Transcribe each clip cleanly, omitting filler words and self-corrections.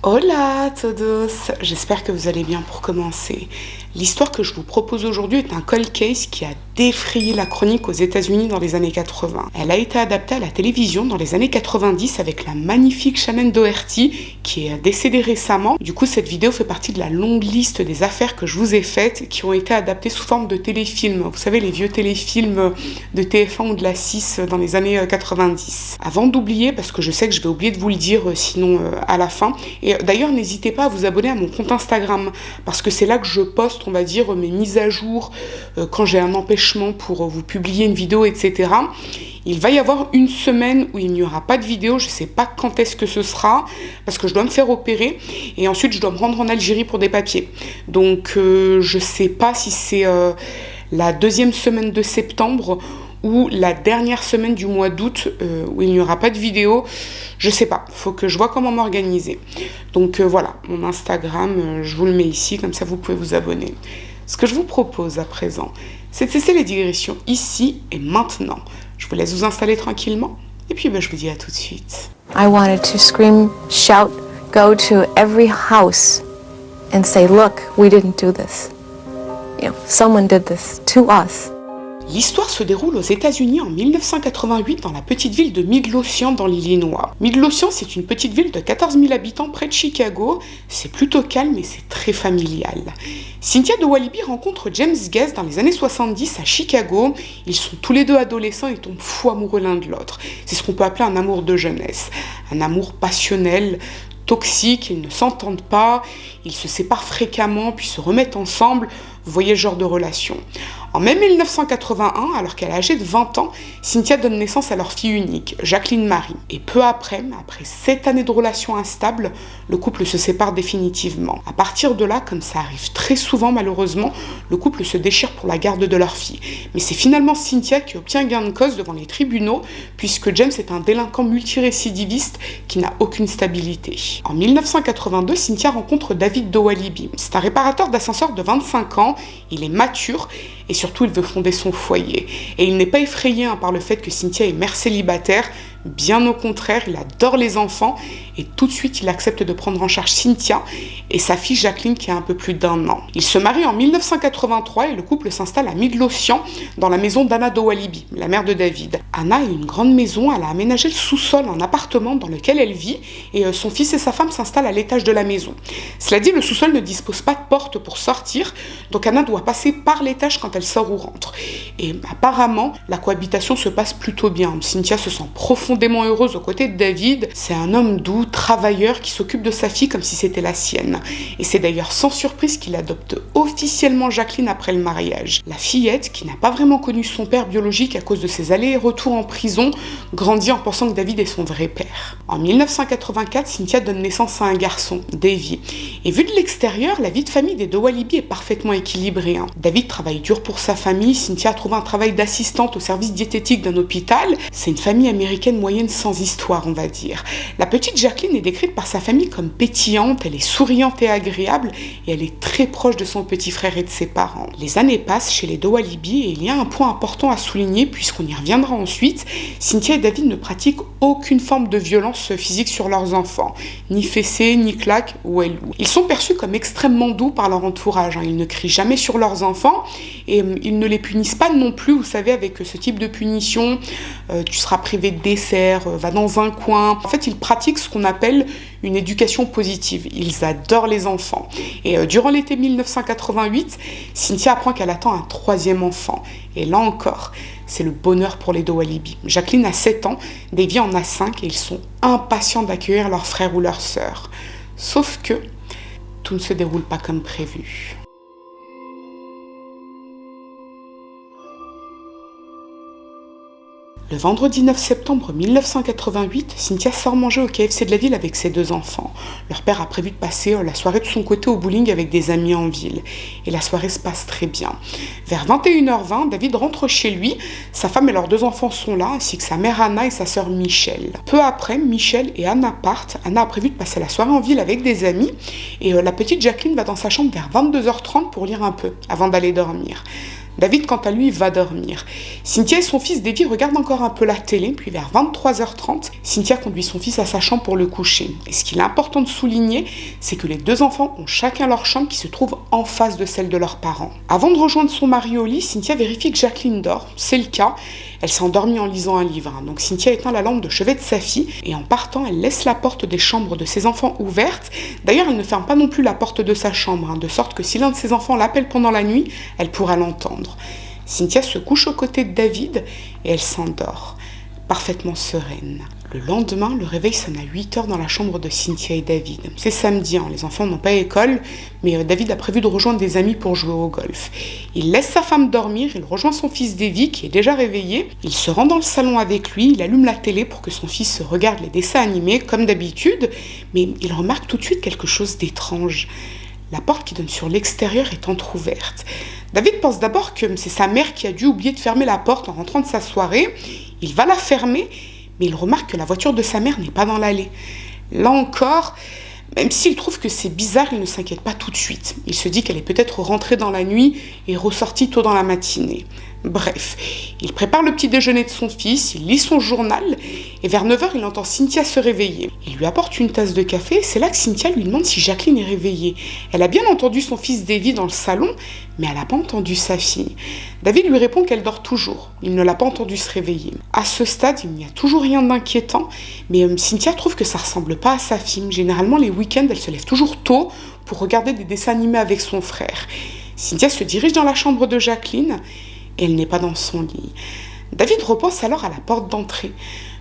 Hola a todos, j'espère que vous allez bien pour commencer. L'histoire que je vous propose aujourd'hui est un cold case qui a défrayé la chronique aux États-Unis dans les années 80. Elle a été adaptée à la télévision dans les années 90 avec la magnifique Shannen Doherty qui est décédée récemment. Du coup, cette vidéo fait partie de la longue liste des affaires que je vous ai faites qui ont été adaptées sous forme de téléfilms. Vous savez, les vieux téléfilms de TF1 ou de la 6 dans les années 90. Avant d'oublier, parce que je sais que je vais oublier de vous le dire sinon à la fin, et d'ailleurs n'hésitez pas à vous abonner à mon compte Instagram parce que c'est là que je poste, on va dire, mes mises à jour quand j'ai un empêchement pour vous publier une vidéo, etc. Il va y avoir une semaine où il n'y aura pas de vidéo, je ne sais pas quand est-ce que ce sera, parce que je dois me faire opérer, et ensuite je dois me rendre en Algérie pour des papiers. Donc je ne sais pas si c'est la deuxième semaine de septembre ou la dernière semaine du mois d'août où il n'y aura pas de vidéo, je sais pas, faut que je vois comment m'organiser. Donc voilà, mon Instagram, je vous le mets ici, comme ça vous pouvez vous abonner. Ce que je vous propose à présent, c'est de cesser les digressions ici et maintenant. Je vous laisse vous installer tranquillement, et puis je vous dis à tout de suite. I wanted to scream, shout, go to every house and say, look, we didn't do this. You know, someone did this to us. L'histoire se déroule aux États-Unis en 1988 dans la petite ville de Midlothian dans l'Illinois. Midlothian, c'est une petite ville de 14 000 habitants près de Chicago. C'est plutôt calme et c'est très familial. Cynthia de Walibi rencontre James Guest dans les années 70 à Chicago. Ils sont tous les deux adolescents et tombent fous amoureux l'un de l'autre. C'est ce qu'on peut appeler un amour de jeunesse. Un amour passionnel, toxique, ils ne s'entendent pas, ils se séparent fréquemment puis se remettent ensemble. Vous voyez le genre de relation. En mai 1981, alors qu'elle est âgée de 20 ans, Cynthia donne naissance à leur fille unique, Jacqueline Marie. Et peu après 7 années de relation instable, le couple se sépare définitivement. À partir de là, comme ça arrive très souvent malheureusement, le couple se déchire pour la garde de leur fille. Mais c'est finalement Cynthia qui obtient gain de cause devant les tribunaux, puisque James est un délinquant multirécidiviste qui n'a aucune stabilité. En 1982, Cynthia rencontre David de Walibi. C'est un réparateur d'ascenseurs de 25 ans, il est mature, et surtout il veut fonder son foyer. Et il n'est pas effrayé par le fait que Cynthia est mère célibataire, bien au contraire, il adore les enfants et tout de suite il accepte de prendre en charge Cynthia et sa fille Jacqueline qui a un peu plus d'1 an. Ils se marient en 1983 et le couple s'installe à Midlothian dans la maison d'Anna de Walibi, la mère de David. Anna a une grande maison, elle a aménagé le sous-sol en appartement dans lequel elle vit et son fils et sa femme s'installent à l'étage de la maison. Cela dit, le sous-sol ne dispose pas de porte pour sortir, donc Anna doit passer par l'étage quand elle sort ou rentre. Et apparemment, la cohabitation se passe plutôt bien. Cynthia se sent profondément heureuse aux côtés de David. C'est un homme doux, travailleur, qui s'occupe de sa fille comme si c'était la sienne. Et c'est d'ailleurs sans surprise qu'il adopte officiellement Jacqueline après le mariage. La fillette, qui n'a pas vraiment connu son père biologique à cause de ses allers et retours en prison, grandit en pensant que David est son vrai père. En 1984, Cynthia donne naissance à un garçon, Davy. Et vu de l'extérieur, la vie de famille des de Walibi est parfaitement équilibrée. David travaille dur pour sa famille, Cynthia a trouvé un travail d'assistante au service diététique d'un hôpital. C'est une famille américaine moyenne sans histoire, on va dire. La petite Jacqueline est décrite par sa famille comme pétillante, elle est souriante et agréable, et elle est très proche de son petit frère et de ses parents. Les années passent chez les de Walibi et il y a un point important à souligner, puisqu'on y reviendra ensuite. Cynthia et David ne pratiquent aucune forme de violence physique sur leurs enfants, ni fessées, ni claques ou elou. Ils sont perçus comme extrêmement doux par leur entourage, ils ne crient jamais sur leurs enfants et ils ne les punissent pas non plus, vous savez, avec ce type de punition, tu seras privé de dessert, va dans un coin. En fait, ils pratiquent ce qu'on appelle une éducation positive. Ils adorent les enfants. Et durant l'été 1988, Cynthia apprend qu'elle attend un 3e enfant. Et là encore, c'est le bonheur pour les de Walibi. Jacqueline a 7 ans, Davy en a 5 et ils sont impatients d'accueillir leur frère ou leur sœur. Sauf que tout ne se déroule pas comme prévu. Le vendredi 9 septembre 1988, Cynthia sort manger au KFC de la ville avec ses 2 enfants. Leur père a prévu de passer la soirée de son côté au bowling avec des amis en ville. Et la soirée se passe très bien. Vers 21h20, David rentre chez lui. Sa femme et leurs 2 enfants sont là, ainsi que sa mère Anna et sa sœur Michelle. Peu après, Michelle et Anna partent. Anna a prévu de passer la soirée en ville avec des amis. Et la petite Jacqueline va dans sa chambre vers 22h30 pour lire un peu, avant d'aller dormir. David, quant à lui, va dormir. Cynthia et son fils Davy regardent encore un peu la télé, puis vers 23h30, Cynthia conduit son fils à sa chambre pour le coucher. Et ce qu'il est important de souligner, c'est que les deux enfants ont chacun leur chambre qui se trouve en face de celle de leurs parents. Avant de rejoindre son mari au lit, Cynthia vérifie que Jacqueline dort. C'est le cas. Elle s'est endormie en lisant un livre. Donc Cynthia éteint la lampe de chevet de sa fille et en partant, elle laisse la porte des chambres de ses enfants ouverte. D'ailleurs, elle ne ferme pas non plus la porte de sa chambre, de sorte que si l'un de ses enfants l'appelle pendant la nuit, elle pourra l'entendre. Cynthia se couche aux côtés de David et elle s'endort, parfaitement sereine. Le lendemain, le réveil sonne à 8h dans la chambre de Cynthia et David. C'est samedi, les enfants n'ont pas école, mais David a prévu de rejoindre des amis pour jouer au golf. Il laisse sa femme dormir, il rejoint son fils Davy qui est déjà réveillé. Il se rend dans le salon avec lui, il allume la télé pour que son fils regarde les dessins animés comme d'habitude, mais il remarque tout de suite quelque chose d'étrange. La porte qui donne sur l'extérieur est entrouverte. David pense d'abord que c'est sa mère qui a dû oublier de fermer la porte en rentrant de sa soirée. Il va la fermer, mais il remarque que la voiture de sa mère n'est pas dans l'allée. Là encore, même s'il trouve que c'est bizarre, il ne s'inquiète pas tout de suite. Il se dit qu'elle est peut-être rentrée dans la nuit et ressortie tôt dans la matinée. Bref, il prépare le petit déjeuner de son fils, il lit son journal et vers 9h, il entend Cynthia se réveiller. Il lui apporte une tasse de café et c'est là que Cynthia lui demande si Jacqueline est réveillée. Elle a bien entendu son fils Davy dans le salon, mais elle n'a pas entendu sa fille. David lui répond qu'elle dort toujours. Il ne l'a pas entendue se réveiller. À ce stade, il n'y a toujours rien d'inquiétant, mais Cynthia trouve que ça ressemble pas à sa fille. Généralement, les week-ends, elle se lève toujours tôt pour regarder des dessins animés avec son frère. Cynthia se dirige dans la chambre de Jacqueline et elle n'est pas dans son lit. David repense alors à la porte d'entrée.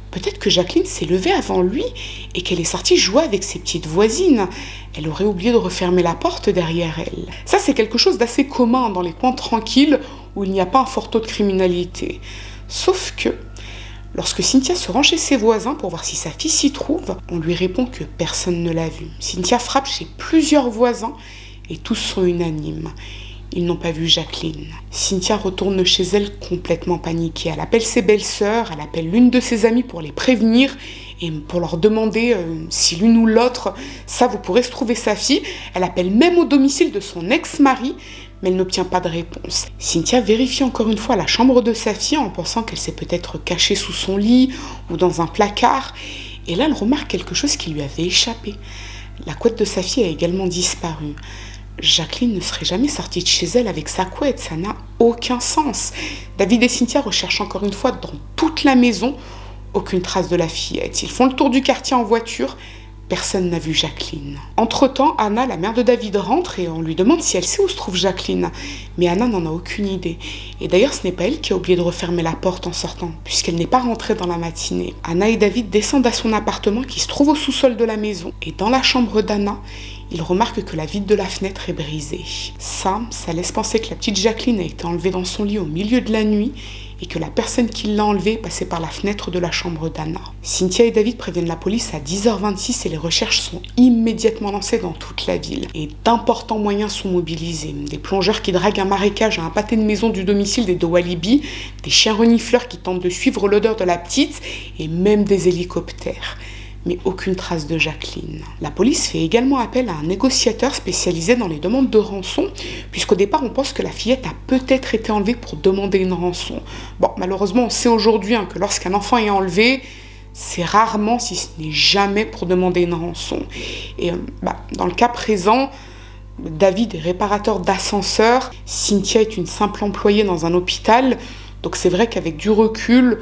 Peut-être que Jacqueline s'est levée avant lui et qu'elle est sortie jouer avec ses petites voisines. Elle aurait oublié de refermer la porte derrière elle. Ça, c'est quelque chose d'assez commun dans les coins tranquilles où il n'y a pas un fort taux de criminalité. Sauf que, lorsque Cynthia se rend chez ses voisins pour voir si sa fille s'y trouve, on lui répond que personne ne l'a vue. Cynthia frappe chez plusieurs voisins et tous sont unanimes. Ils n'ont pas vu Jacqueline. Cynthia retourne chez elle complètement paniquée. Elle appelle ses belles-sœurs, elle appelle l'une de ses amies pour les prévenir et pour leur demander si l'une ou l'autre savent où pourrait se trouver sa fille. Elle appelle même au domicile de son ex-mari, mais elle n'obtient pas de réponse. Cynthia vérifie encore une fois la chambre de sa fille en pensant qu'elle s'est peut-être cachée sous son lit ou dans un placard. Et là, elle remarque quelque chose qui lui avait échappé. La couette de sa fille a également disparu. Jacqueline ne serait jamais sortie de chez elle avec sa couette, ça n'a aucun sens. David et Cynthia recherchent encore une fois dans toute la maison, aucune trace de la fillette. Ils font le tour du quartier en voiture, personne n'a vu Jacqueline. Entre-temps, Anna, la mère de David, rentre et on lui demande si elle sait où se trouve Jacqueline. Mais Anna n'en a aucune idée. Et d'ailleurs, ce n'est pas elle qui a oublié de refermer la porte en sortant, puisqu'elle n'est pas rentrée dans la matinée. Anna et David descendent à son appartement qui se trouve au sous-sol de la maison. Et dans la chambre d'Anna, il remarque que la vitre de la fenêtre est brisée. Ça laisse penser que la petite Jacqueline a été enlevée dans son lit au milieu de la nuit et que la personne qui l'a enlevée passait par la fenêtre de la chambre d'Anna. Cynthia et David préviennent la police à 10h26 et les recherches sont immédiatement lancées dans toute la ville. Et d'importants moyens sont mobilisés. Des plongeurs qui draguent un marécage à un pâté de maison du domicile des Dowalibi, des chiens renifleurs qui tentent de suivre l'odeur de la petite et même des hélicoptères. Mais aucune trace de Jacqueline. La police fait également appel à un négociateur spécialisé dans les demandes de rançon, puisqu'au départ on pense que la fillette a peut-être été enlevée pour demander une rançon. Bon, malheureusement on sait aujourd'hui que lorsqu'un enfant est enlevé, c'est rarement, si ce n'est jamais, pour demander une rançon. Et dans le cas présent, David est réparateur d'ascenseur, Cynthia est une simple employée dans un hôpital, donc c'est vrai qu'avec du recul,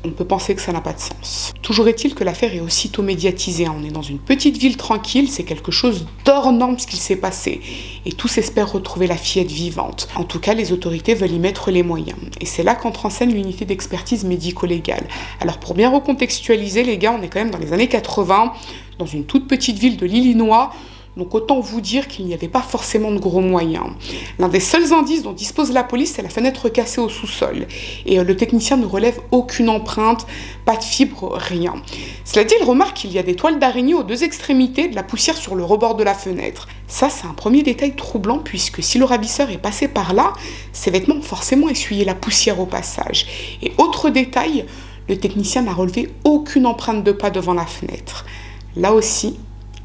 on peut penser que ça n'a pas de sens. Toujours est-il que l'affaire est aussitôt médiatisée. On est dans une petite ville tranquille, c'est quelque chose d'hors norme ce qu'il s'est passé. Et tous espèrent retrouver la fillette vivante. En tout cas, les autorités veulent y mettre les moyens. Et c'est là qu'entre en scène l'unité d'expertise médico-légale. Alors pour bien recontextualiser, les gars, on est quand même dans les années 80, dans une toute petite ville de l'Illinois. Donc autant vous dire qu'il n'y avait pas forcément de gros moyens. L'un des seuls indices dont dispose la police, c'est la fenêtre cassée au sous-sol. Et le technicien ne relève aucune empreinte, pas de fibre, rien. Cela dit, il remarque qu'il y a des toiles d'araignée aux deux extrémités, de la poussière sur le rebord de la fenêtre. Ça, c'est un premier détail troublant, puisque si le ravisseur est passé par là, ses vêtements ont forcément essuyé la poussière au passage. Et autre détail, le technicien n'a relevé aucune empreinte de pas devant la fenêtre. Là aussi,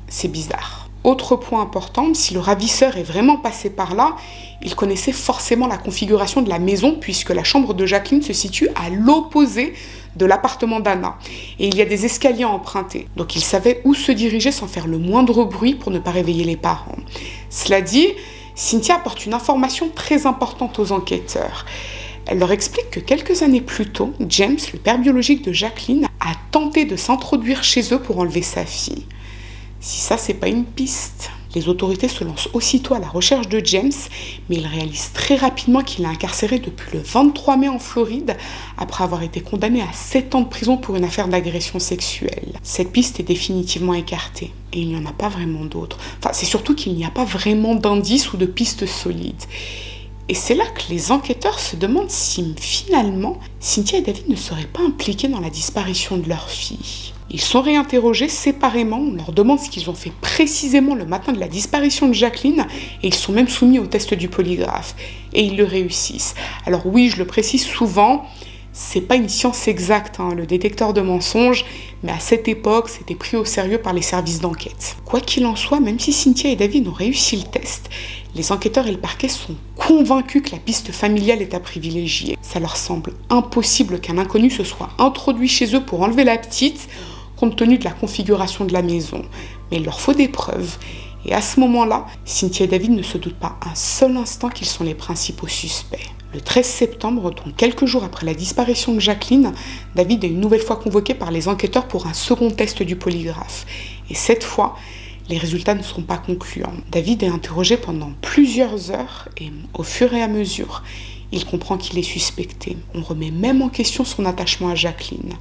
c'est bizarre. Autre point important, si le ravisseur est vraiment passé par là, il connaissait forcément la configuration de la maison puisque la chambre de Jacqueline se situe à l'opposé de l'appartement d'Anna. Et il y a des escaliers à emprunter. Donc il savait où se diriger sans faire le moindre bruit pour ne pas réveiller les parents. Cela dit, Cynthia apporte une information très importante aux enquêteurs. Elle leur explique que quelques années plus tôt, James, le père biologique de Jacqueline, a tenté de s'introduire chez eux pour enlever sa fille. Si ça, c'est pas une piste. Les autorités se lancent aussitôt à la recherche de James, mais ils réalisent très rapidement qu'il est incarcéré depuis le 23 mai en Floride, après avoir été condamné à 7 ans de prison pour une affaire d'agression sexuelle. Cette piste est définitivement écartée, et il n'y en a pas vraiment d'autres. Enfin, c'est surtout qu'il n'y a pas vraiment d'indices ou de pistes solides. Et c'est là que les enquêteurs se demandent si, finalement, Cynthia et David ne seraient pas impliqués dans la disparition de leur fille. Ils sont réinterrogés séparément, on leur demande ce qu'ils ont fait précisément le matin de la disparition de Jacqueline, et ils sont même soumis au test du polygraphe. Et ils le réussissent. Alors oui, je le précise souvent, c'est pas une science exacte, le détecteur de mensonges, mais à cette époque, c'était pris au sérieux par les services d'enquête. Quoi qu'il en soit, même si Cynthia et David ont réussi le test, les enquêteurs et le parquet sont convaincus que la piste familiale est à privilégier. Ça leur semble impossible qu'un inconnu se soit introduit chez eux pour enlever la petite, compte tenu de la configuration de la maison. Mais il leur faut des preuves. Et à ce moment-là, Cynthia et David ne se doutent pas un seul instant qu'ils sont les principaux suspects. Le 13 septembre, donc quelques jours après la disparition de Jacqueline, David est une nouvelle fois convoqué par les enquêteurs pour un second test du polygraphe. Et cette fois, les résultats ne seront pas concluants. David est interrogé pendant plusieurs heures et au fur et à mesure, il comprend qu'il est suspecté. On remet même en question son attachement à Jacqueline.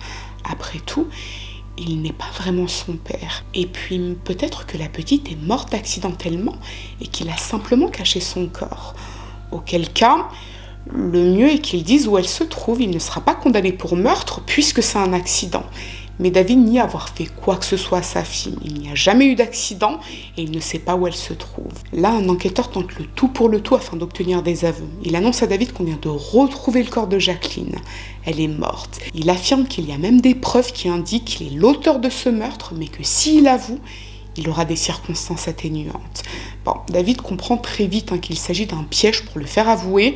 Après tout, il n'est pas vraiment son père. Et puis peut-être que la petite est morte accidentellement et qu'il a simplement caché son corps. Auquel cas, le mieux est qu'il dise où elle se trouve. Il ne sera pas condamné pour meurtre puisque c'est un accident. Mais David nie avoir fait quoi que ce soit à sa fille. Il n'y a jamais eu d'accident et il ne sait pas où elle se trouve. Là, un enquêteur tente le tout pour le tout afin d'obtenir des aveux. Il annonce à David qu'on vient de retrouver le corps de Jacqueline. Elle est morte. Il affirme qu'il y a même des preuves qui indiquent qu'il est l'auteur de ce meurtre, mais que s'il avoue, il aura des circonstances atténuantes. Bon, David comprend très vite qu'il s'agit d'un piège pour le faire avouer.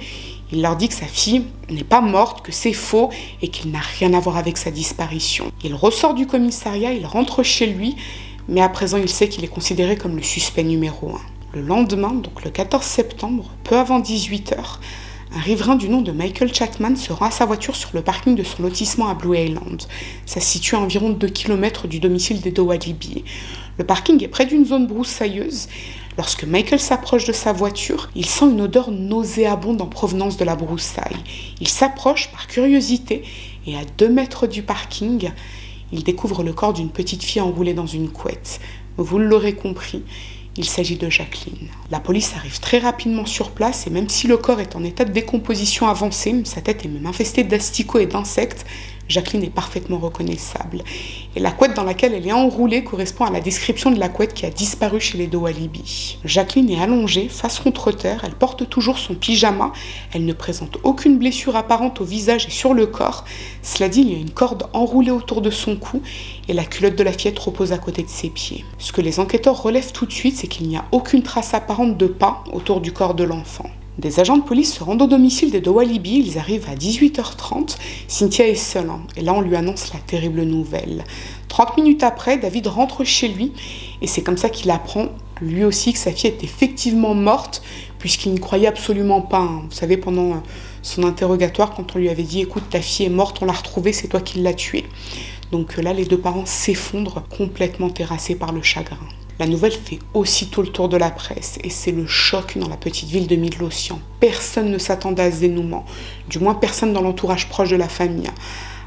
Il leur dit que sa fille n'est pas morte, que c'est faux et qu'il n'a rien à voir avec sa disparition. Il ressort du commissariat, il rentre chez lui, mais à présent il sait qu'il est considéré comme le suspect numéro 1. Le lendemain, donc le 14 septembre, peu avant 18h, un riverain du nom de Michael Chapman se rend à sa voiture sur le parking de son lotissement à Blue Island. Ça se situe à environ 2 km du domicile des Dowalibi. Le parking est près d'une zone broussailleuse. Lorsque Michael s'approche de sa voiture, il sent une odeur nauséabonde en provenance de la broussaille. Il s'approche par curiosité et à 2 mètres du parking, il découvre le corps d'une petite fille enroulée dans une couette. Vous l'aurez compris, il s'agit de Jacqueline. La police arrive très rapidement sur place et même si le corps est en état de décomposition avancée, sa tête est même infestée d'asticots et d'insectes, Jacqueline est parfaitement reconnaissable. Et la couette dans laquelle elle est enroulée correspond à la description de la couette qui a disparu chez les Dowalibi. Jacqueline est allongée, face contre terre, elle porte toujours son pyjama, elle ne présente aucune blessure apparente au visage et sur le corps. Cela dit, il y a une corde enroulée autour de son cou et la culotte de la fillette repose à côté de ses pieds. Ce que les enquêteurs relèvent tout de suite, c'est qu'il n'y a aucune trace apparente de pas autour du corps de l'enfant. Des agents de police se rendent au domicile des Dowalibi, ils arrivent à 18h30, Cynthia est seule, et là on lui annonce la terrible nouvelle. 30 minutes après, David rentre chez lui, et c'est comme ça qu'il apprend, lui aussi, que sa fille est effectivement morte, puisqu'il n'y croyait absolument pas. Vous savez, pendant son interrogatoire, quand on lui avait dit « Écoute, ta fille est morte, on l'a retrouvée, c'est toi qui l'as tuée ». Donc là, les 2 parents s'effondrent, complètement terrassés par le chagrin. La nouvelle fait aussitôt le tour de la presse et c'est le choc dans la petite ville de Midlothian. Personne ne s'attendait à ce dénouement, du moins personne dans l'entourage proche de la famille.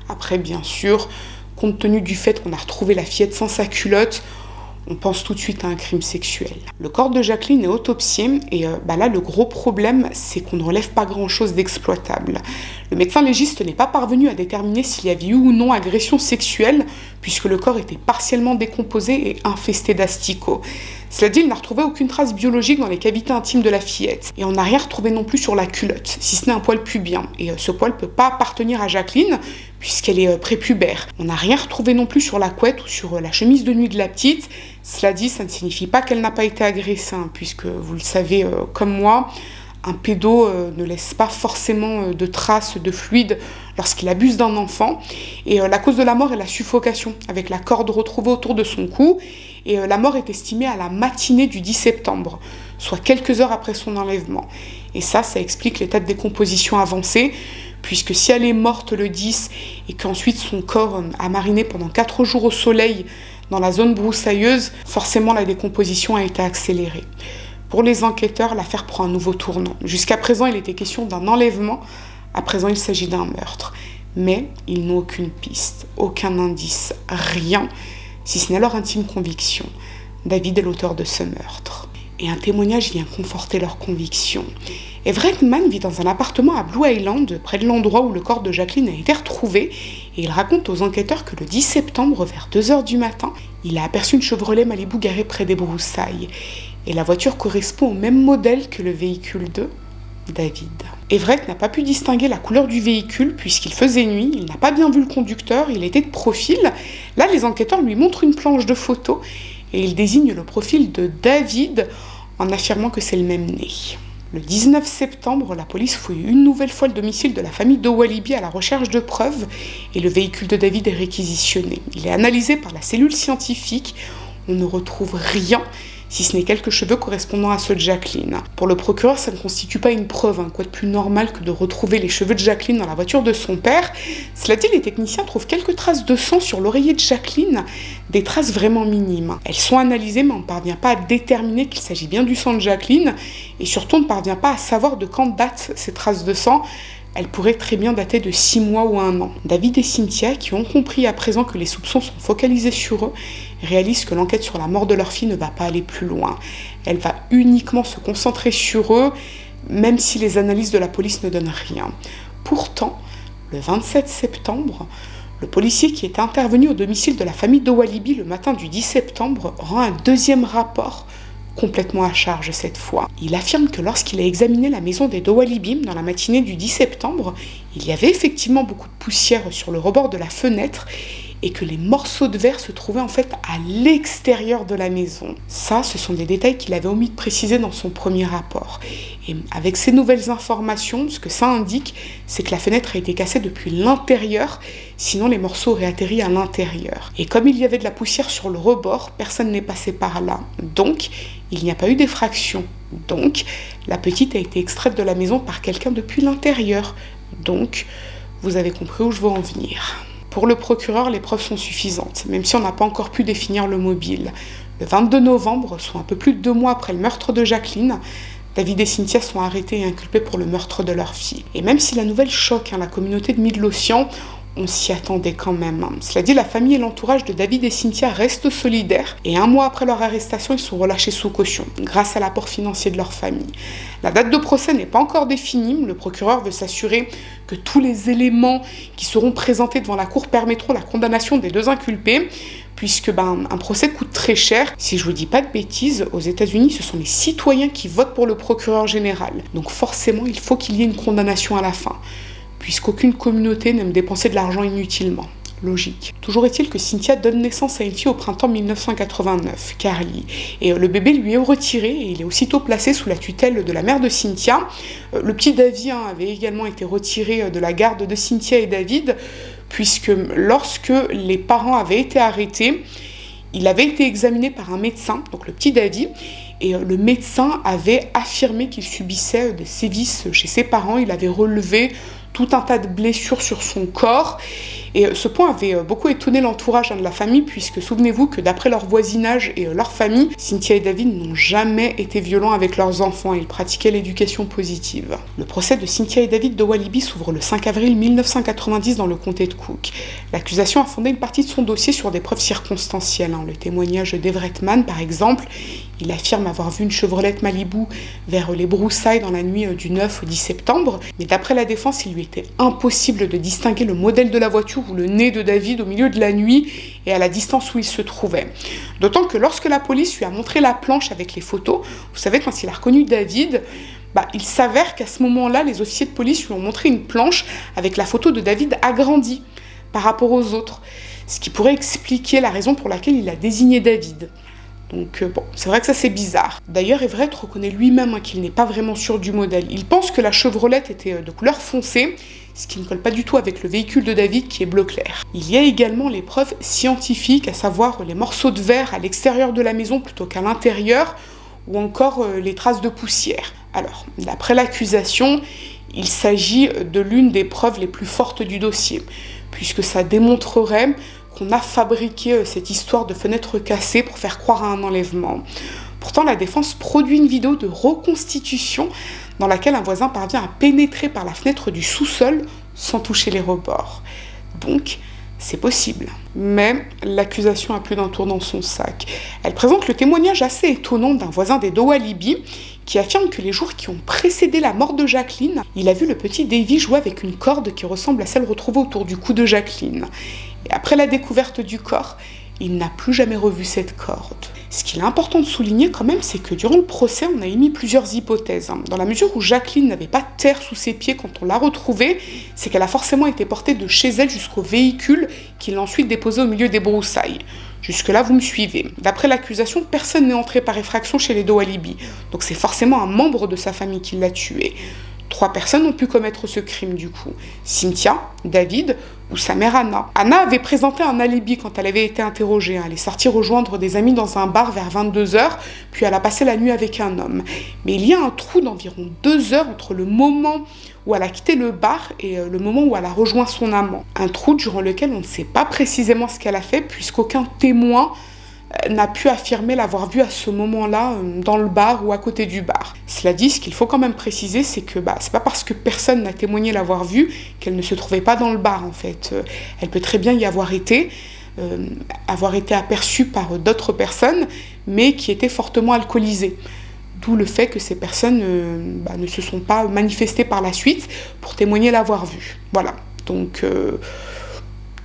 Après, bien sûr, compte tenu du fait qu'on a retrouvé la fillette sans sa culotte, on pense tout de suite à un crime sexuel. Le corps de Jacqueline est autopsié et là, le gros problème, c'est qu'on ne relève pas grand-chose d'exploitable. Le médecin légiste n'est pas parvenu à déterminer s'il y avait eu ou non agression sexuelle, puisque le corps était partiellement décomposé et infesté d'asticots. Cela dit, il n'a retrouvé aucune trace biologique dans les cavités intimes de la fillette. Et on n'a rien retrouvé non plus sur la culotte, si ce n'est un poil pubien. Et ce poil ne peut pas appartenir à Jacqueline, puisqu'elle est prépubère. On n'a rien retrouvé non plus sur la couette ou sur la chemise de nuit de la petite. Cela dit, ça ne signifie pas qu'elle n'a pas été agressée, puisque vous le savez comme moi, un pédo ne laisse pas forcément de traces de fluide lorsqu'il abuse d'un enfant. Et la cause de la mort est la suffocation, avec la corde retrouvée autour de son cou. Et la mort est estimée à la matinée du 10 septembre, soit quelques heures après son enlèvement. Et ça explique l'état de décomposition avancé, puisque si elle est morte le 10 et qu'ensuite son corps a mariné pendant 4 jours au soleil dans la zone broussailleuse, forcément la décomposition a été accélérée. Pour les enquêteurs, l'affaire prend un nouveau tournant. Jusqu'à présent, il était question d'un enlèvement. À présent, il s'agit d'un meurtre. Mais ils n'ont aucune piste, aucun indice, rien, si ce n'est leur intime conviction. David est l'auteur de ce meurtre. Et un témoignage vient conforter leur conviction. Everett Mann vit dans un appartement à Blue Island, près de l'endroit où le corps de Jacqueline a été retrouvé, et il raconte aux enquêteurs que le 10 septembre, vers 2h du matin, il a aperçu une Chevrolet Malibu garée près des broussailles. Et la voiture correspond au même modèle que le véhicule de David. Everett n'a pas pu distinguer la couleur du véhicule puisqu'il faisait nuit, il n'a pas bien vu le conducteur, il était de profil. Là, les enquêteurs lui montrent une planche de photos et ils désignent le profil de David en affirmant que c'est le même né. Le 19 septembre, la police fouille une nouvelle fois le domicile de la famille d'Owalibi à la recherche de preuves et le véhicule de David est réquisitionné. Il est analysé par la cellule scientifique, on ne retrouve rien, si ce n'est quelques cheveux correspondant à ceux de Jacqueline. Pour le procureur, ça ne constitue pas une preuve, quoi de plus normal que de retrouver les cheveux de Jacqueline dans la voiture de son père. Cela dit, les techniciens trouvent quelques traces de sang sur l'oreiller de Jacqueline, des traces vraiment minimes. Elles sont analysées, mais on ne parvient pas à déterminer qu'il s'agit bien du sang de Jacqueline, et surtout on ne parvient pas à savoir de quand datent ces traces de sang. Elle pourrait très bien dater de 6 mois ou 1 an. David et Cynthia, qui ont compris à présent que les soupçons sont focalisés sur eux, réalisent que l'enquête sur la mort de leur fille ne va pas aller plus loin. Elle va uniquement se concentrer sur eux, même si les analyses de la police ne donnent rien. Pourtant, le 27 septembre, le policier qui était intervenu au domicile de la famille d'Owalibi le matin du 10 septembre rend un deuxième rapport, complètement à charge cette fois. Il affirme que lorsqu'il a examiné la maison des d'Owalibi dans la matinée du 10 septembre, il y avait effectivement beaucoup de poussière sur le rebord de la fenêtre et que les morceaux de verre se trouvaient en fait à l'extérieur de la maison. Ça, ce sont des détails qu'il avait omis de préciser dans son premier rapport. Et avec ces nouvelles informations, ce que ça indique, c'est que la fenêtre a été cassée depuis l'intérieur, sinon les morceaux auraient atterri à l'intérieur. Et comme il y avait de la poussière sur le rebord, personne n'est passé par là. Donc, il n'y a pas eu d'effraction. Donc, la petite a été extraite de la maison par quelqu'un depuis l'intérieur. Donc, vous avez compris où je veux en venir. Pour le procureur, les preuves sont suffisantes, même si on n'a pas encore pu définir le mobile. Le 22 novembre, soit un peu plus de 2 mois après le meurtre de Jacqueline, David et Cynthia sont arrêtés et inculpés pour le meurtre de leur fille. Et même si la nouvelle choque la communauté de Midlothian, on s'y attendait quand même. Cela dit, la famille et l'entourage de David et Cynthia restent solidaires et 1 mois après leur arrestation, ils sont relâchés sous caution, grâce à l'apport financier de leur famille. La date de procès n'est pas encore définie, le procureur veut s'assurer que tous les éléments qui seront présentés devant la cour permettront la condamnation des 2 inculpés, puisque un procès coûte très cher. Si je vous dis pas de bêtises, aux États-Unis, ce sont les citoyens qui votent pour le procureur général. Donc forcément, il faut qu'il y ait une condamnation à la fin, puisqu'aucune communauté n'aime dépenser de l'argent inutilement. Logique. Toujours est-il que Cynthia donne naissance à une fille au printemps 1989, Carly. Et le bébé lui est retiré et il est aussitôt placé sous la tutelle de la mère de Cynthia. Le petit David avait également été retiré de la garde de Cynthia et David, puisque lorsque les parents avaient été arrêtés, il avait été examiné par un médecin, donc le petit David, et le médecin avait affirmé qu'il subissait des sévices chez ses parents. Il avait relevé tout un tas de blessures sur son corps. Et ce point avait beaucoup étonné l'entourage de la famille, puisque souvenez-vous que d'après leur voisinage et leur famille, Cynthia et David n'ont jamais été violents avec leurs enfants et ils pratiquaient l'éducation positive. Le procès de Cynthia et David d'Owalibi s'ouvre le 5 avril 1990 dans le comté de Cook. L'accusation a fondé une partie de son dossier sur des preuves circonstancielles. Le témoignage d'Everett Mann, par exemple, Il affirme avoir vu une Chevrolet Malibu vers les broussailles dans la nuit du 9 au 10 septembre, mais d'après la défense, il lui était impossible de distinguer le modèle de la voiture ou le nez de David au milieu de la nuit et à la distance où il se trouvait. D'autant que lorsque la police lui a montré la planche avec les photos, vous savez, quand il a reconnu David, il s'avère qu'à ce moment-là, les officiers de police lui ont montré une planche avec la photo de David agrandie par rapport aux autres, ce qui pourrait expliquer la raison pour laquelle il a désigné David. Donc c'est vrai que ça c'est bizarre. D'ailleurs, Everett reconnaît lui-même qu'il n'est pas vraiment sûr du modèle. Il pense que la Chevrolet était de couleur foncée, ce qui ne colle pas du tout avec le véhicule de David qui est bleu clair. Il y a également les preuves scientifiques, à savoir les morceaux de verre à l'extérieur de la maison plutôt qu'à l'intérieur, ou encore les traces de poussière. Alors, d'après l'accusation, il s'agit de l'une des preuves les plus fortes du dossier, puisque ça démontrerait qu'on a fabriqué cette histoire de fenêtre cassée pour faire croire à un enlèvement. Pourtant, la défense produit une vidéo de reconstitution dans laquelle un voisin parvient à pénétrer par la fenêtre du sous-sol sans toucher les rebords. Donc, c'est possible. Mais l'accusation a plus d'un tour dans son sac. Elle présente le témoignage assez étonnant d'un voisin des Doualibi qui affirme que les jours qui ont précédé la mort de Jacqueline, il a vu le petit Davy jouer avec une corde qui ressemble à celle retrouvée autour du cou de Jacqueline. Et après la découverte du corps, il n'a plus jamais revu cette corde. Ce qu'il est important de souligner quand même, c'est que durant le procès, on a émis plusieurs hypothèses. Dans la mesure où Jacqueline n'avait pas de terre sous ses pieds quand on l'a retrouvée, c'est qu'elle a forcément été portée de chez elle jusqu'au véhicule qu'il a ensuite déposé au milieu des broussailles. Jusque-là, vous me suivez. D'après l'accusation, personne n'est entré par effraction chez les Doualibi. Donc c'est forcément un membre de sa famille qui l'a tué. 3 personnes ont pu commettre ce crime du coup. Cynthia, David ou sa mère Anna. Anna avait présenté un alibi quand elle avait été interrogée. Elle est sortie rejoindre des amis dans un bar vers 22h, puis elle a passé la nuit avec un homme. Mais il y a un trou d'environ 2 heures entre le moment où elle a quitté le bar et le moment où elle a rejoint son amant. Un trou durant lequel on ne sait pas précisément ce qu'elle a fait, puisqu'aucun témoin n'a pu affirmer l'avoir vue à ce moment-là dans le bar ou à côté du bar. Cela dit, ce qu'il faut quand même préciser, c'est que c'est pas parce que personne n'a témoigné l'avoir vue qu'elle ne se trouvait pas dans le bar en fait. Elle peut très bien y avoir été aperçue par d'autres personnes, mais qui étaient fortement alcoolisées. D'où le fait que ces personnes ne se sont pas manifestées par la suite pour témoigner l'avoir vue. Voilà. Donc,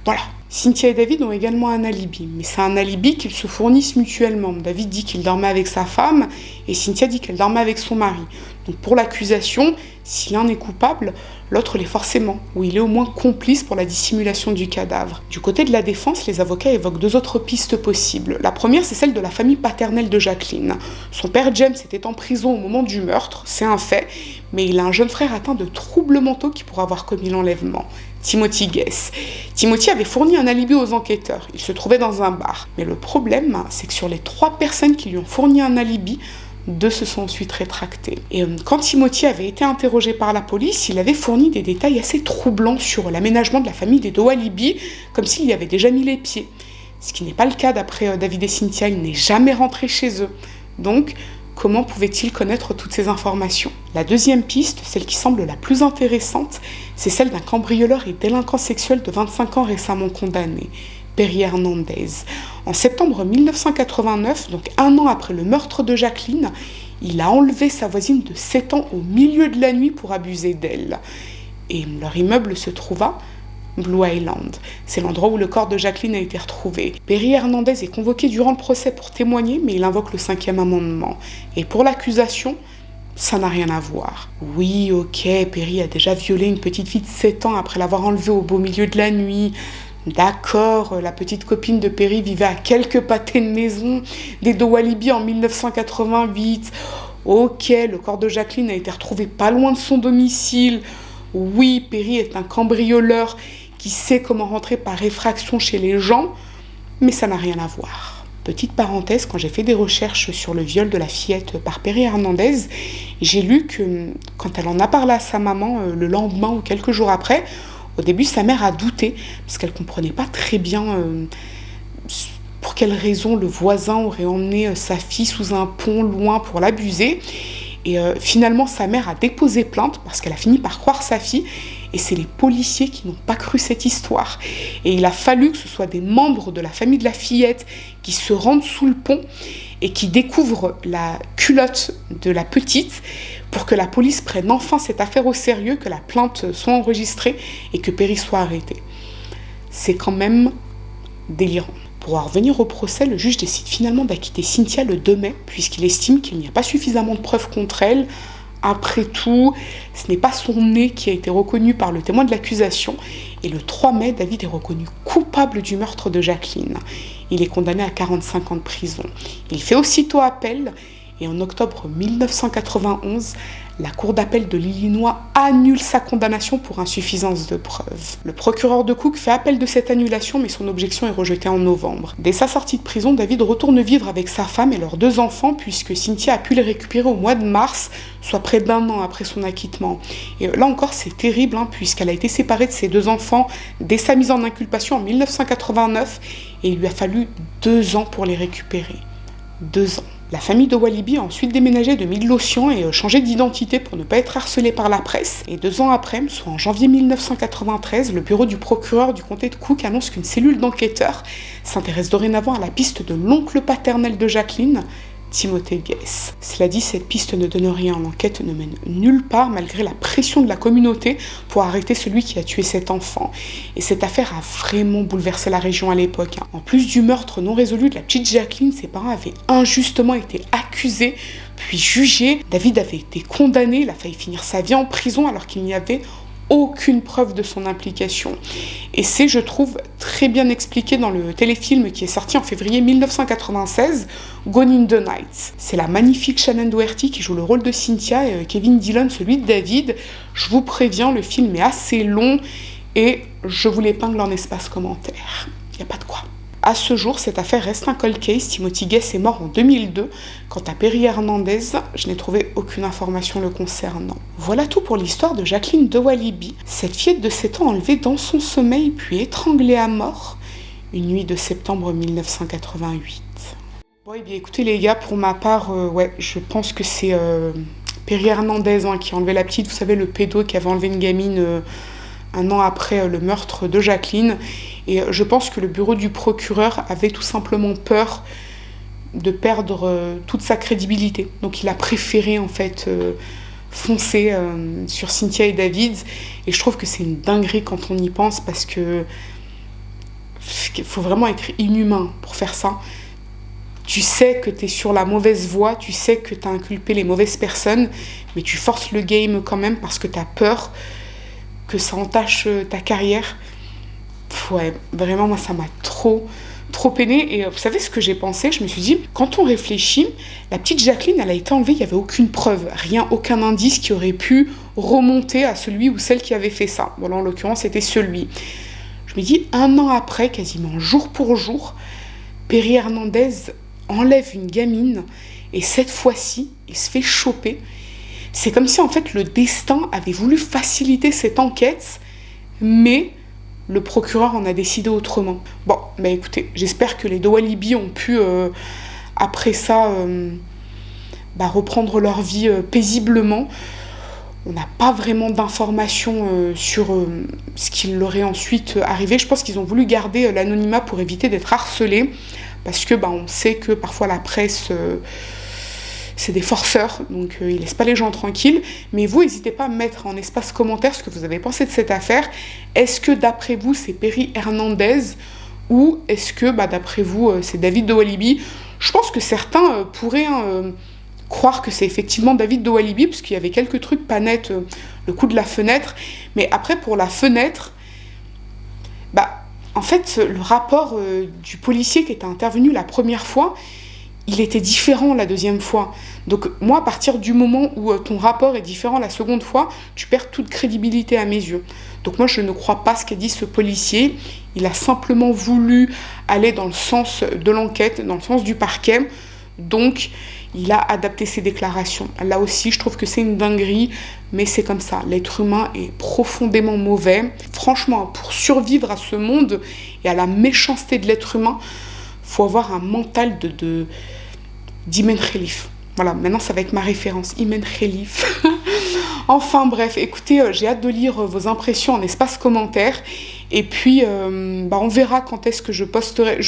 voilà. Cynthia et David ont également un alibi, mais c'est un alibi qu'ils se fournissent mutuellement. David dit qu'il dormait avec sa femme et Cynthia dit qu'elle dormait avec son mari. Donc pour l'accusation, si l'un est coupable, l'autre l'est forcément, ou il est au moins complice pour la dissimulation du cadavre. Du côté de la défense, les avocats évoquent 2 autres pistes possibles. La première, c'est celle de la famille paternelle de Jacqueline. Son père James était en prison au moment du meurtre, c'est un fait, mais il a un jeune frère atteint de troubles mentaux qui pourrait avoir commis l'enlèvement. Timothy Guess. Timothy avait fourni un alibi aux enquêteurs. Il se trouvait dans un bar. Mais le problème, c'est que sur les 3 personnes qui lui ont fourni un alibi, 2 se sont ensuite rétractés. Et quand Timothy avait été interrogé par la police, il avait fourni des détails assez troublants sur l'aménagement de la famille des Doualibi, comme s'il y avait déjà mis les pieds. Ce qui n'est pas le cas d'après David et Cynthia, il n'est jamais rentré chez eux. Donc, comment pouvait-il connaître toutes ces informations ? La deuxième piste, celle qui semble la plus intéressante, c'est celle d'un cambrioleur et délinquant sexuel de 25 ans récemment condamné, Perry Hernandez. En septembre 1989, donc 1 an après le meurtre de Jacqueline, il a enlevé sa voisine de 7 ans au milieu de la nuit pour abuser d'elle. Et leur immeuble se trouva Blue Island. C'est l'endroit où le corps de Jacqueline a été retrouvé. Perry Hernandez est convoqué durant le procès pour témoigner, mais il invoque le 5e amendement. Et pour l'accusation, ça n'a rien à voir. Oui, ok, Perry a déjà violé une petite fille de 7 ans après l'avoir enlevée au beau milieu de la nuit. D'accord, la petite copine de Perry vivait à quelques pâtés de maison des Doualibi en 1988. Ok, le corps de Jacqueline a été retrouvé pas loin de son domicile. Oui, Perry est un cambrioleur qui sait comment rentrer par effraction chez les gens, mais ça n'a rien à voir. Petite parenthèse, quand j'ai fait des recherches sur le viol de la fillette par Perry Hernandez, j'ai lu que quand elle en a parlé à sa maman le lendemain ou quelques jours après, au début sa mère a douté, parce qu'elle ne comprenait pas très bien pour quelle raison le voisin aurait emmené sa fille sous un pont loin pour l'abuser. Et finalement, sa mère a déposé plainte parce qu'elle a fini par croire sa fille. Et c'est les policiers qui n'ont pas cru cette histoire. Et il a fallu que ce soit des membres de la famille de la fillette qui se rendent sous le pont et qui découvre la culotte de la petite pour que la police prenne enfin cette affaire au sérieux, que la plainte soit enregistrée et que Perry soit arrêté. C'est quand même délirant. Pour en revenir au procès, le juge décide finalement d'acquitter Cynthia le 2 mai, puisqu'il estime qu'il n'y a pas suffisamment de preuves contre elle. Après tout, ce n'est pas son nez qui a été reconnu par le témoin de l'accusation. Et le 3 mai, David est reconnu coupable du meurtre de Jacqueline. Il est condamné à 45 ans de prison. Il fait aussitôt appel. Et en octobre 1991, la Cour d'appel de l'Illinois annule sa condamnation pour insuffisance de preuves. Le procureur de Cook fait appel de cette annulation, mais son objection est rejetée en novembre. Dès sa sortie de prison, David retourne vivre avec sa femme et leurs 2 enfants, puisque Cynthia a pu les récupérer au mois de mars, soit près d'1 an après son acquittement. Et là encore, c'est terrible, puisqu'elle a été séparée de ses 2 enfants dès sa mise en inculpation en 1989, et il lui a fallu 2 ans pour les récupérer. 2 ans. La famille de Walibi a ensuite déménagé de Midlothian et changé d'identité pour ne pas être harcelée par la presse. Et 2 ans après, soit en janvier 1993, le bureau du procureur du comté de Cook annonce qu'une cellule d'enquêteurs s'intéresse dorénavant à la piste de l'oncle paternel de Jacqueline, Timothy Guess. Cela dit, cette piste ne donne rien, l'enquête ne mène nulle part malgré la pression de la communauté pour arrêter celui qui a tué cet enfant. Et cette affaire a vraiment bouleversé la région à l'époque. En plus du meurtre non résolu de la petite Jacqueline, ses parents avaient injustement été accusés, puis jugés. David avait été condamné, il a failli finir sa vie en prison alors qu'il n'y avait aucune preuve de son implication. Et c'est, je trouve, très bien expliqué dans le téléfilm qui est sorti en février 1996, Gone in the Night. C'est la magnifique Shannon Doherty qui joue le rôle de Cynthia et Kevin Dillon celui de David. Je vous préviens, le film est assez long et je vous l'épingle en espace commentaire. Il n'y a pas de quoi. À ce jour, cette affaire reste un cold case. Timothy Guess est mort en 2002. Quant à Perry Hernandez, je n'ai trouvé aucune information le concernant. Voilà tout pour l'histoire de Jacqueline de Walibi. Cette fillette de 7 ans enlevée dans son sommeil puis étranglée à mort une nuit de septembre 1988. Bon, et bien écoutez les gars, pour ma part, je pense que c'est Perry Hernandez qui a enlevé la petite. Vous savez, le pédo qui avait enlevé une gamine 1 an après le meurtre de Jacqueline. Et je pense que le bureau du procureur avait tout simplement peur de perdre toute sa crédibilité. Donc il a préféré en fait foncer sur Cynthia et David. Et je trouve que c'est une dinguerie quand on y pense parce que il faut vraiment être inhumain pour faire ça. Tu sais que tu es sur la mauvaise voie, tu sais que tu as inculpé les mauvaises personnes, mais tu forces le game quand même parce que tu as peur que ça entache ta carrière. Ouais, vraiment, moi, ça m'a trop peiné. Et vous savez ce que j'ai pensé? Je me suis dit, quand on réfléchit, la petite Jacqueline, elle a été enlevée, il n'y avait aucune preuve, rien, aucun indice qui aurait pu remonter à celui ou celle qui avait fait ça. Bon, là, en l'occurrence, c'était celui. Je me dis, 1 an après, quasiment jour pour jour, Perry Hernandez enlève une gamine et cette fois-ci, il se fait choper. C'est comme si, en fait, le destin avait voulu faciliter cette enquête, mais le procureur en a décidé autrement. Bon, bah écoutez, j'espère que les de Walibi ont pu, après ça, reprendre leur vie paisiblement. On n'a pas vraiment d'informations sur ce qui leur est ensuite arrivé. Je pense qu'ils ont voulu garder l'anonymat pour éviter d'être harcelés, parce que on sait que parfois la presse... c'est des forceurs, donc ils laissent pas les gens tranquilles. Mais vous, n'hésitez pas à mettre en espace commentaire ce que vous avez pensé de cette affaire. Est-ce que d'après vous, c'est Perry Hernandez ou est-ce que d'après vous, c'est David de Walibi? Je pense que certains pourraient croire que c'est effectivement David de Walibi, parce qu'il y avait quelques trucs pas nets, le coup de la fenêtre. Mais après, pour la fenêtre, en fait, le rapport du policier qui était intervenu la première fois, il était différent la deuxième fois. Donc moi, à partir du moment où ton rapport est différent la seconde fois, tu perds toute crédibilité à mes yeux. Donc moi, je ne crois pas ce qu'a dit ce policier. Il a simplement voulu aller dans le sens de l'enquête, dans le sens du parquet. Donc, il a adapté ses déclarations. Là aussi, je trouve que c'est une dinguerie, mais c'est comme ça. L'être humain est profondément mauvais. Franchement, pour survivre à ce monde et à la méchanceté de l'être humain, faut avoir un mental d'Imen Khelif. Voilà, maintenant ça va être ma référence, Imen Khelif. Enfin bref, écoutez, j'ai hâte de lire vos impressions en espace commentaire. Et puis, on verra quand est-ce que je posterai.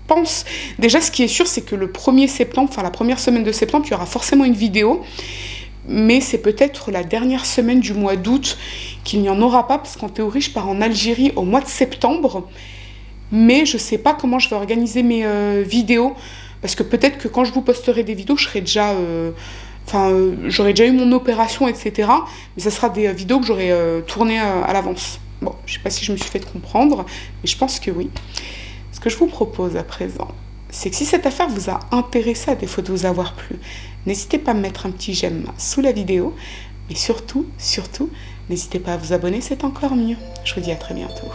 pense, déjà ce qui est sûr, c'est que le 1er septembre, enfin la première semaine de septembre, il y aura forcément une vidéo. Mais c'est peut-être la dernière semaine du mois d'août qu'il n'y en aura pas, parce qu'en théorie, je pars en Algérie au mois de septembre. Mais je ne sais pas comment je vais organiser mes vidéos, parce que peut-être que quand je vous posterai des vidéos, je serai déjà... j'aurai déjà eu mon opération, etc. Mais ça sera des vidéos que j'aurai tournées à l'avance. Bon, je ne sais pas si je me suis fait comprendre, mais je pense que oui. Ce que je vous propose à présent, c'est que si cette affaire vous a intéressé, à défaut de vous avoir plu, n'hésitez pas à me mettre un petit j'aime sous la vidéo. Mais surtout, n'hésitez pas à vous abonner, c'est encore mieux. Je vous dis à très bientôt.